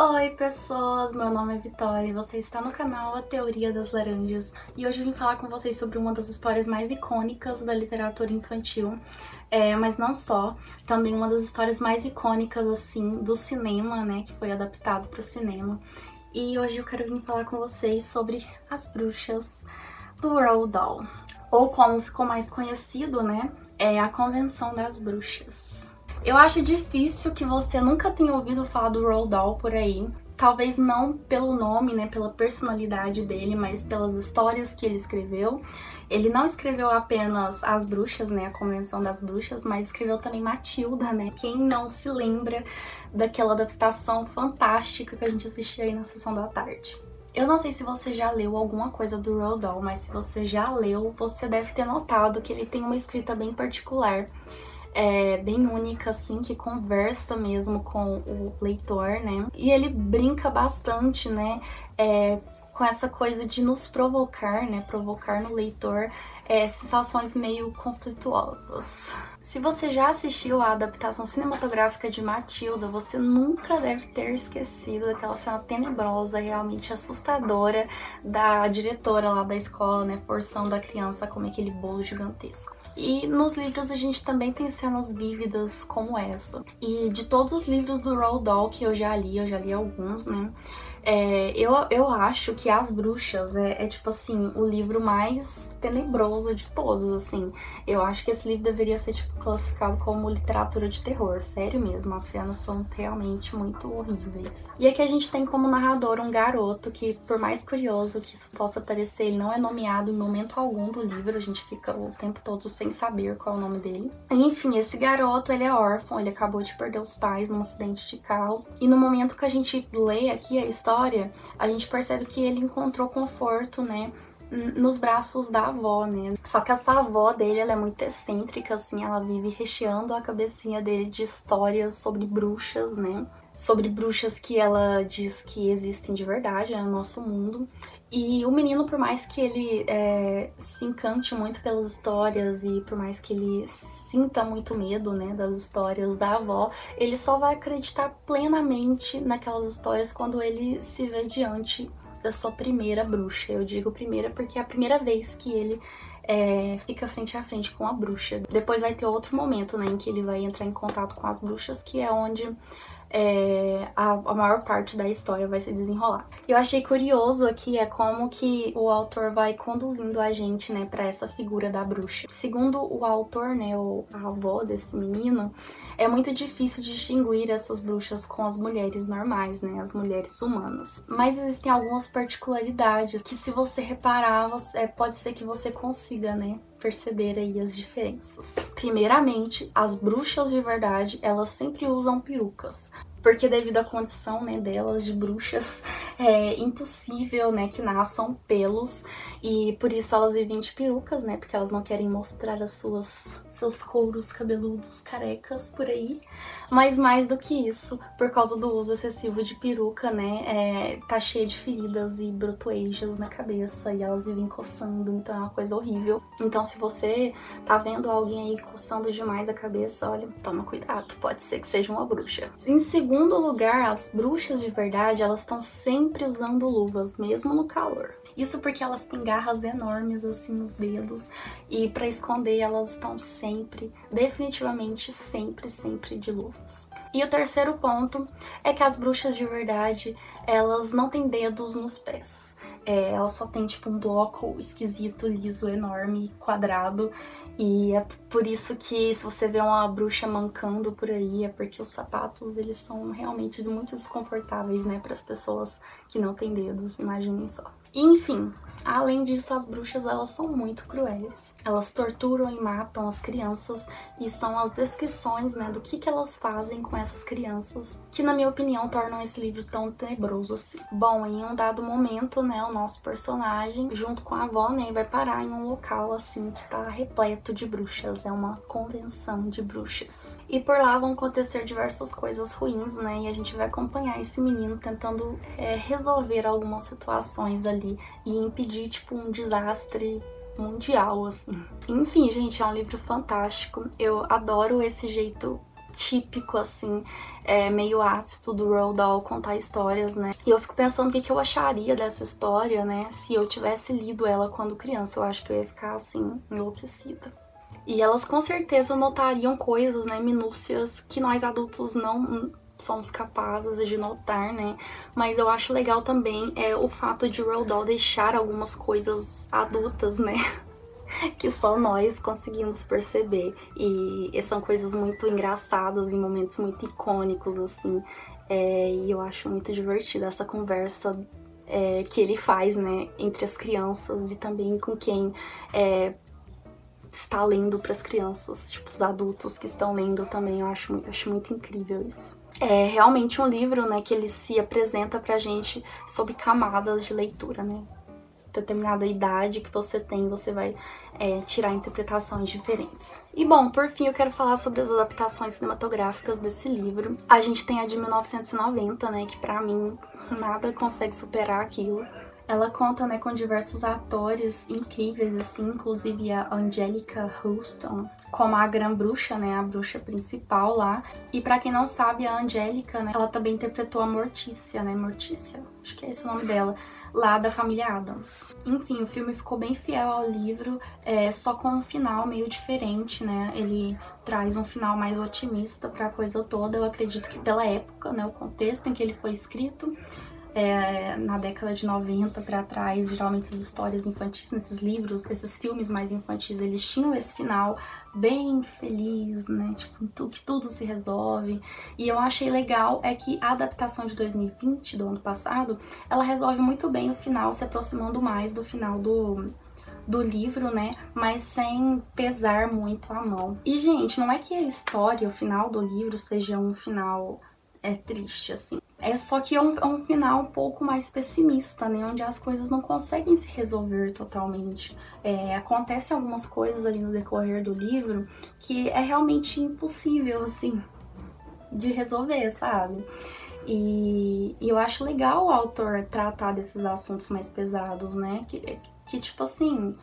Oi pessoas, meu nome é Vitória e você está no canal A Teoria das Laranjas e hoje eu vim falar com vocês sobre uma das histórias mais icônicas da literatura infantil, mas não só, também uma das histórias mais icônicas assim do cinema, né, que foi adaptado para o cinema. E hoje eu quero vir falar com vocês sobre As Bruxas do Roald Dahl, ou como ficou mais conhecido, né, é a Convenção das Bruxas. Eu acho difícil que você nunca tenha ouvido falar do Roald Dahl por aí. Talvez não pelo nome, né, pela personalidade dele, mas pelas histórias que ele escreveu. Ele não escreveu apenas As Bruxas, né, a Convenção das Bruxas, mas escreveu também Matilda, né? Quem não se lembra daquela adaptação fantástica que a gente assistiu aí na sessão da tarde? Eu não sei se você já leu alguma coisa do Roald Dahl, mas se você já leu, você deve ter notado que ele tem uma escrita bem particular. Bem única, assim, que conversa mesmo com o leitor, né? E ele brinca bastante, né? Com essa coisa de nos provocar, né? Provocar no leitor sensações meio conflituosas. Se você já assistiu a adaptação cinematográfica de Matilda, você nunca deve ter esquecido daquela cena tenebrosa, realmente assustadora, da diretora lá da escola, né, forçando a criança a comer aquele bolo gigantesco. E nos livros a gente também tem cenas vívidas como essa. E de todos os livros do Roald Dahl que eu já li alguns, né, eu acho que As Bruxas tipo assim, o livro mais tenebroso de todos, assim. Eu acho que esse livro deveria ser, tipo, classificado como literatura de terror, sério mesmo, as cenas são realmente muito horríveis. E aqui a gente tem como narrador um garoto que, por mais curioso que isso possa parecer, ele não é nomeado em momento algum do livro, a gente fica o tempo todo sem saber qual é o nome dele. Enfim, esse garoto, ele é órfão, ele acabou de perder os pais num acidente de carro, e no momento que a gente lê aqui a história, a gente percebe que ele encontrou conforto, né, nos braços da avó, né? Só que essa avó dele, ela é muito excêntrica, assim, ela vive recheando a cabecinha dele de histórias sobre bruxas, né? Sobre bruxas que ela diz que existem de verdade, no nosso mundo. E o menino, por mais que ele se encante muito pelas histórias e por mais que ele sinta muito medo, né, das histórias da avó, ele só vai acreditar plenamente naquelas histórias quando ele se vê diante da sua primeira bruxa. Eu digo primeira porque é a primeira vez que ele fica frente a frente com a bruxa. Depois vai ter outro momento, né, em que ele vai entrar em contato com as bruxas, que é onde a maior parte da história vai se desenrolar. Eu achei curioso aqui como que o autor vai conduzindo a gente, né, para essa figura da bruxa. Segundo o autor, né, a avó desse menino, é muito difícil distinguir essas bruxas com as mulheres normais, né, as mulheres humanas. Mas existem algumas particularidades que, se você reparar, pode ser que você consiga, né, perceber aí as diferenças. Primeiramente, as bruxas de verdade, elas sempre usam perucas, porque devido à condição, né, delas de bruxas, é impossível, né, que nasçam pelos, e por isso elas vivem de perucas, né, porque elas não querem mostrar seus couros cabeludos carecas por aí. Mas mais do que isso, por causa do uso excessivo de peruca, né, tá cheia de feridas e brotoejas na cabeça e elas vivem coçando, então é uma coisa horrível. Então, se você tá vendo alguém aí coçando demais a cabeça, olha, toma cuidado, pode ser que seja uma bruxa. Em segundo lugar, as bruxas de verdade, elas estão sempre usando luvas, mesmo no calor. Isso porque elas têm garras enormes assim nos dedos e para esconder elas estão sempre, definitivamente sempre de luvas. E o terceiro ponto é que as bruxas de verdade, elas não têm dedos nos pés. Elas só têm tipo um bloco esquisito, liso, enorme, quadrado. E é por isso que, se você vê uma bruxa mancando por aí, é porque os sapatos, eles são realmente muito desconfortáveis, né, para as pessoas que não têm dedos, imaginem só. Enfim, além disso, as bruxas, elas são muito cruéis. Elas torturam e matam as crianças, e são as descrições, né, do que elas fazem com essas crianças, que, na minha opinião, tornam esse livro tão tenebroso assim. Bom, em um dado momento, né, o nosso personagem, junto com a avó, né, vai parar em um local, assim, que tá repleto de bruxas. É uma convenção de bruxas. E por lá vão acontecer diversas coisas ruins, né, e a gente vai acompanhar esse menino tentando resolver algumas situações ali e impedir, tipo, um desastre mundial, assim. Enfim, gente, é um livro fantástico. Eu adoro esse jeito típico, assim, meio ácido do Roald Dahl contar histórias, né? E eu fico pensando o que eu acharia dessa história, né, se eu tivesse lido ela quando criança. Eu acho que eu ia ficar, assim, enlouquecida. E elas com certeza notariam coisas, né, minúcias que nós adultos não somos capazes de notar, né? Mas eu acho legal também o fato de Roald Dahl deixar algumas coisas adultas, né? Que só nós conseguimos perceber. E são coisas muito engraçadas, em momentos muito icônicos, assim. E eu acho muito divertida essa conversa que ele faz, né, entre as crianças e também com quem está lendo para as crianças, tipo, os adultos que estão lendo também. Eu acho muito incrível isso. É realmente um livro, né, que ele se apresenta pra gente sobre camadas de leitura, né? Determinada idade que você tem, você vai tirar interpretações diferentes. E bom, por fim, eu quero falar sobre as adaptações cinematográficas desse livro. A gente tem a de 1990, né, que pra mim nada consegue superar aquilo. Ela conta, né, com diversos atores incríveis, assim, inclusive a Angelica Houston, como a Grã-Bruxa, né, a bruxa principal lá. E pra quem não sabe, a Angelica, né, ela também interpretou a Mortícia, né, Mortícia, acho que é esse o nome dela, lá da família Addams. Enfim, o filme ficou bem fiel ao livro, só com um final meio diferente, né, ele traz um final mais otimista pra coisa toda. Eu acredito que pela época, né, o contexto em que ele foi escrito, na década de 90 pra trás, geralmente essas histórias infantis, nesses livros, esses filmes mais infantis, eles tinham esse final bem feliz, né, tipo, que tudo se resolve. E eu achei legal que a adaptação de 2020, do ano passado, ela resolve muito bem o final, se aproximando mais do final do livro, né, mas sem pesar muito a mão. E, gente, não é que a história, o final do livro, seja um final triste, assim. É só que é um final um pouco mais pessimista, né? Onde as coisas não conseguem se resolver totalmente. Acontecem algumas coisas ali no decorrer do livro que é realmente impossível, assim, de resolver, sabe? E eu acho legal o autor tratar desses assuntos mais pesados, né? Que tipo assim,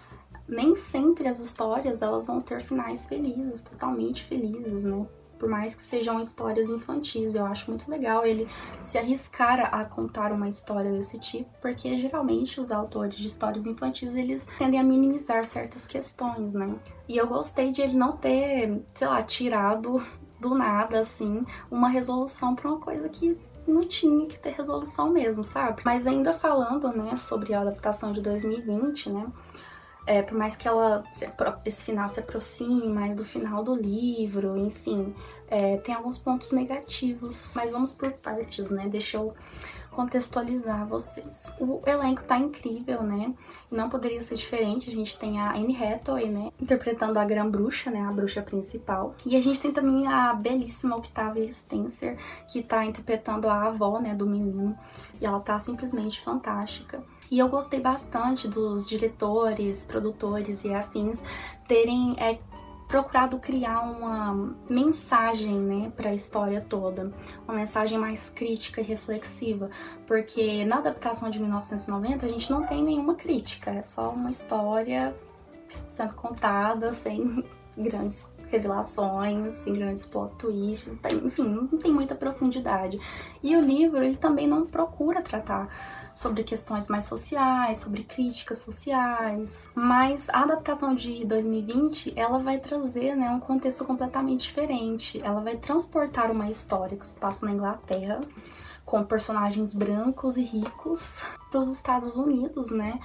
nem sempre as histórias elas vão ter finais felizes, totalmente felizes, né? Por mais que sejam histórias infantis. Eu acho muito legal ele se arriscar a contar uma história desse tipo, porque geralmente os autores de histórias infantis, eles tendem a minimizar certas questões, né? E eu gostei de ele não ter, sei lá, tirado do nada, assim, uma resolução pra uma coisa que não tinha que ter resolução mesmo, sabe? Mas ainda falando, né, sobre a adaptação de 2020, né? Por mais que esse final se aproxime mais do final do livro, enfim, tem alguns pontos negativos, mas vamos por partes, né? Deixa eu contextualizar vocês. O elenco tá incrível, né? Não poderia ser diferente. A gente tem a Anne Hathaway, né, interpretando a Grã-Bruxa, né, a bruxa principal. E a gente tem também a belíssima Octavia Spencer, que tá interpretando a avó, né, do menino. E ela tá simplesmente fantástica. E eu gostei bastante dos diretores, produtores e afins terem procurado criar uma mensagem, né, para a história toda, uma mensagem mais crítica e reflexiva, porque na adaptação de 1990 a gente não tem nenhuma crítica, é só uma história sendo contada sem grandes revelações, sem grandes plot twists, enfim, não tem muita profundidade. E o livro, ele também não procura tratar sobre questões mais sociais, sobre críticas sociais, mas a adaptação de 2020, ela vai trazer, né, um contexto completamente diferente. Ela vai transportar uma história que se passa na Inglaterra, com personagens brancos e ricos, para os Estados Unidos, né,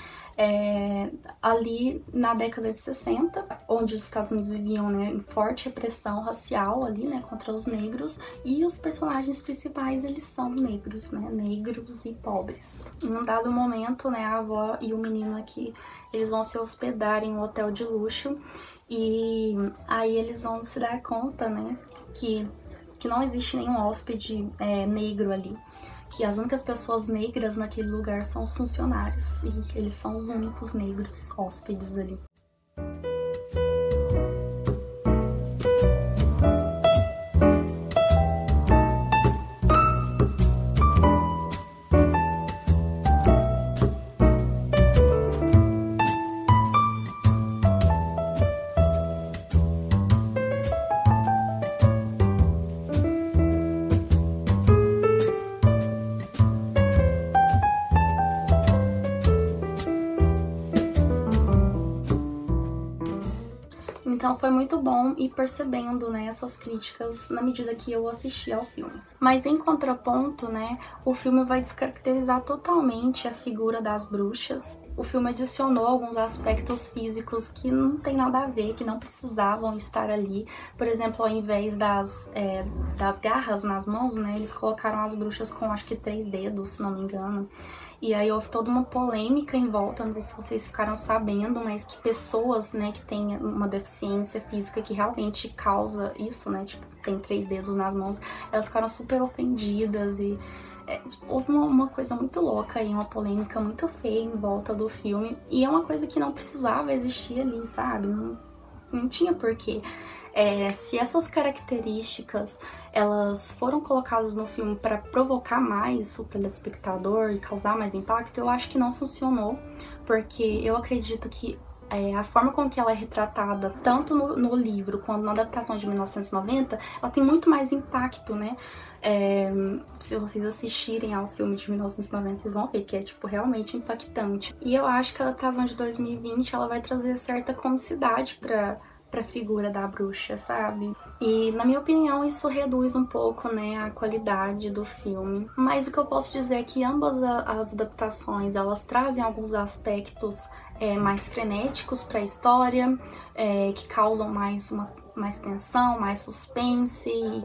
ali na década de 60, onde os Estados Unidos viviam, né, em forte repressão racial ali, né, contra os negros, e os personagens principais, eles são negros, né, negros e pobres. Em um dado momento, né, a avó e o menino aqui, eles vão se hospedar em um hotel de luxo, e aí eles vão se dar conta, né, que não existe nenhum hóspede negro ali, que as únicas pessoas negras naquele lugar são os funcionários, e eles são os únicos negros hóspedes ali. Então foi muito bom ir percebendo, né, essas críticas na medida que eu assisti ao filme. Mas em contraponto, né, o filme vai descaracterizar totalmente a figura das bruxas. O filme adicionou alguns aspectos físicos que não tem nada a ver, que não precisavam estar ali. Por exemplo, ao invés das garras nas mãos, né, eles colocaram as bruxas com acho que 3 dedos, se não me engano. E aí houve toda uma polêmica em volta, não sei se vocês ficaram sabendo, mas que pessoas, né, que têm uma deficiência física que realmente causa isso, né, tipo, tem 3 dedos nas mãos, elas ficaram super ofendidas e houve uma coisa muito louca aí, uma polêmica muito feia em volta do filme. E é uma coisa que não precisava existir ali, sabe? Não tinha porquê. Se essas características elas foram colocadas no filme para provocar mais o telespectador e causar mais impacto, eu acho que não funcionou, porque eu acredito que a forma com que ela é retratada, tanto no livro quanto na adaptação de 1990, ela tem muito mais impacto, né? Se vocês assistirem ao filme de 1990, vocês vão ver que é, tipo, realmente impactante. E eu acho que a adaptação de 2020, ela vai trazer certa comicidade pra figura da bruxa, sabe? E, na minha opinião, isso reduz um pouco, né, a qualidade do filme. Mas o que eu posso dizer é que ambas as adaptações, elas trazem alguns aspectos mais frenéticos para a história, que causam mais tensão, mais suspense,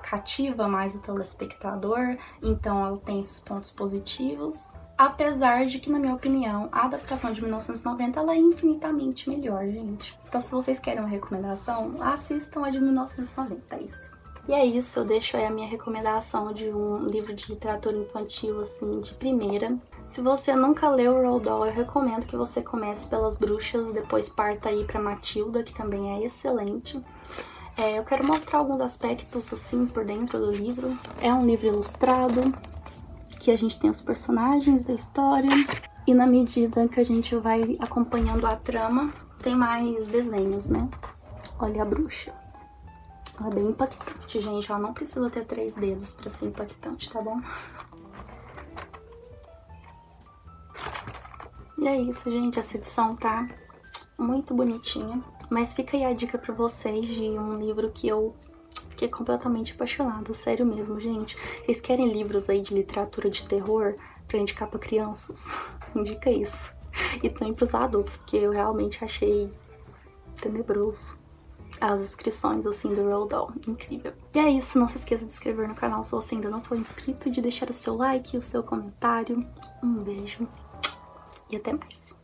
cativa mais o telespectador, então ela tem esses pontos positivos. Apesar de que, na minha opinião, a adaptação de 1990 ela é infinitamente melhor, gente. Então, se vocês querem uma recomendação, assistam a de 1990, é isso. E é isso, eu deixo aí a minha recomendação de um livro de literatura infantil, assim, de primeira. Se você nunca leu Roald Dahl, eu recomendo que você comece pelas bruxas, depois parta aí pra Matilda, que também é excelente. Eu quero mostrar alguns aspectos, assim, por dentro do livro. É um livro ilustrado, que a gente tem os personagens da história, e na medida que a gente vai acompanhando a trama, tem mais desenhos, né? Olha a bruxa. Ela é bem impactante, gente. Ela não precisa ter 3 dedos pra ser impactante, tá bom? E é isso, gente. Essa edição tá muito bonitinha. Mas fica aí a dica pra vocês de um livro que eu fiquei completamente apaixonada, sério mesmo, gente. Vocês querem livros aí de literatura de terror pra indicar pra crianças? Indica isso. E também pros adultos, porque eu realmente achei tenebroso as inscrições, assim, do Roald Dahl. Incrível. E é isso, não se esqueça de se inscrever no canal se você ainda não for inscrito, de deixar o seu like e o seu comentário. Um beijo e até mais.